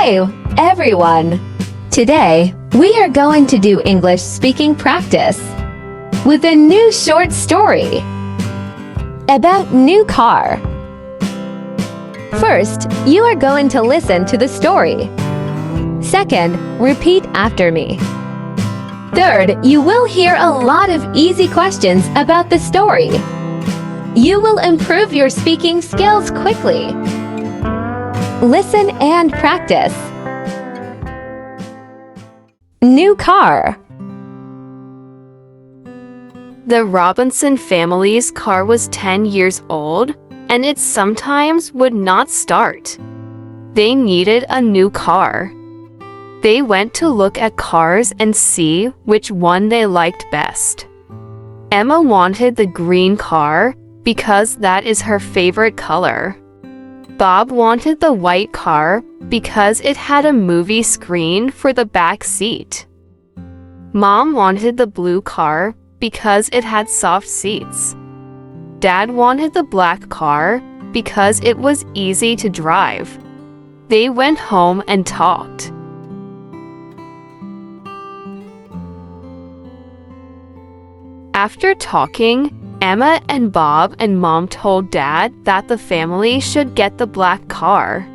Hey, everyone! Today, we are going to do English speaking practice with a new short story about new car. First, you are going to listen to the story. Second, repeat after me. Third, you will hear a lot of easy questions about the story. You will improve your speaking skills quickly. Listen and practice. New car. The Robinson family's car was 10 years old, and it sometimes would not start. They needed a new car. They went to look at cars and see which one they liked best. Emma wanted the green car because that is her favorite color. Bob wanted the white car because it had a movie screen for the back seat. Mom wanted the blue car because it had soft seats. Dad wanted the black car because it was easy to drive. They went home and talked. After talking, Emma and Bob and Mom told Dad that the family should get the black car.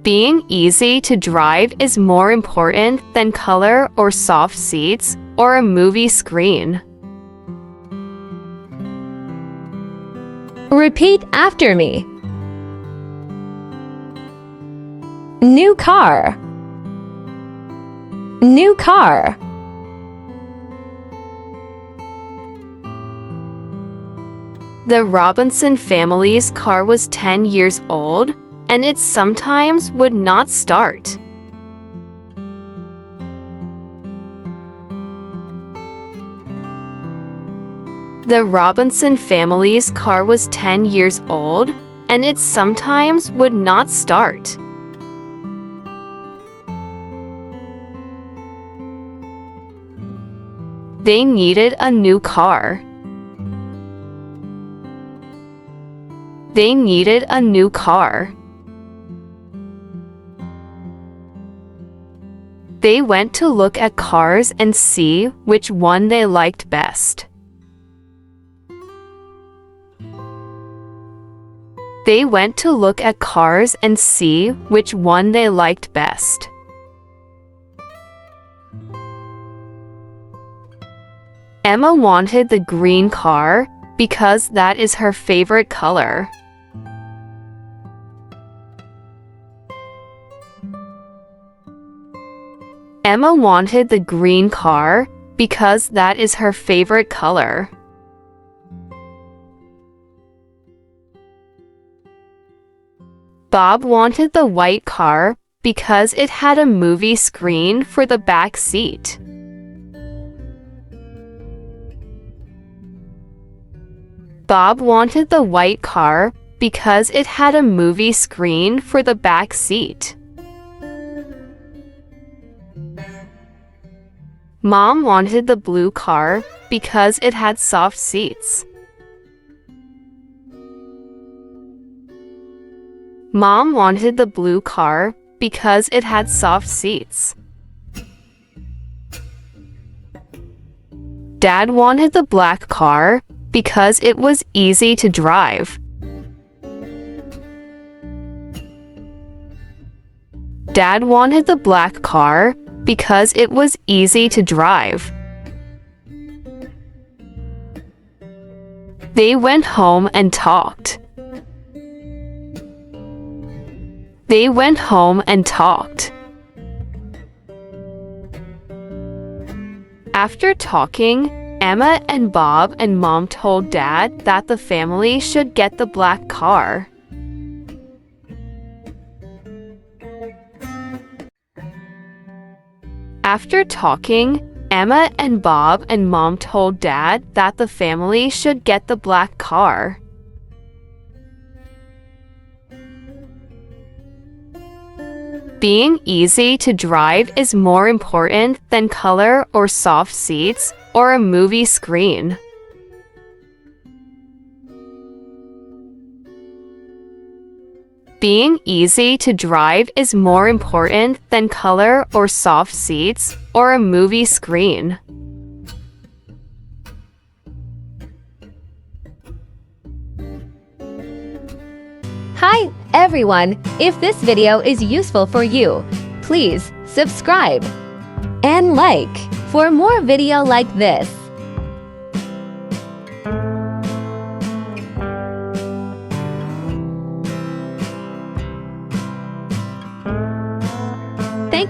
Being easy to drive is more important than color or soft seats or a movie screen. Repeat after me. New car. New car. The Robinson family's car was 10 years old, and it sometimes would not start. The Robinson family's car was 10 years old, and it sometimes would not start. They needed a new car. They needed a new car. They went to look at cars and see which one they liked best. They went to look at cars and see which one they liked best. Emma wanted the green car because that is her favorite color. Emma wanted the green car because that is her favorite color. Bob wanted the white car because it had a movie screen for the back seat. Bob wanted the white car because it had a movie screen for the back seat. Mom wanted the blue car because it had soft seats. Mom wanted the blue car because it had soft seats. Dad wanted the black car because it was easy to drive. Dad wanted the black car because it was easy to drive. They went home and talked. They went home and talked. After talking, Emma and Bob and Mom told Dad that the family should get the black car. After talking, Emma and Bob and Mom told Dad that the family should get the black car. Being easy to drive is more important than color or soft seats or a movie screen. Being easy to drive is more important than color or soft seats or a movie screen. Hi, everyone! If this video is useful for you, please subscribe and like for more video like this.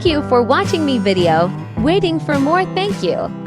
Thank you for watching me video. Waiting for more. Thank you.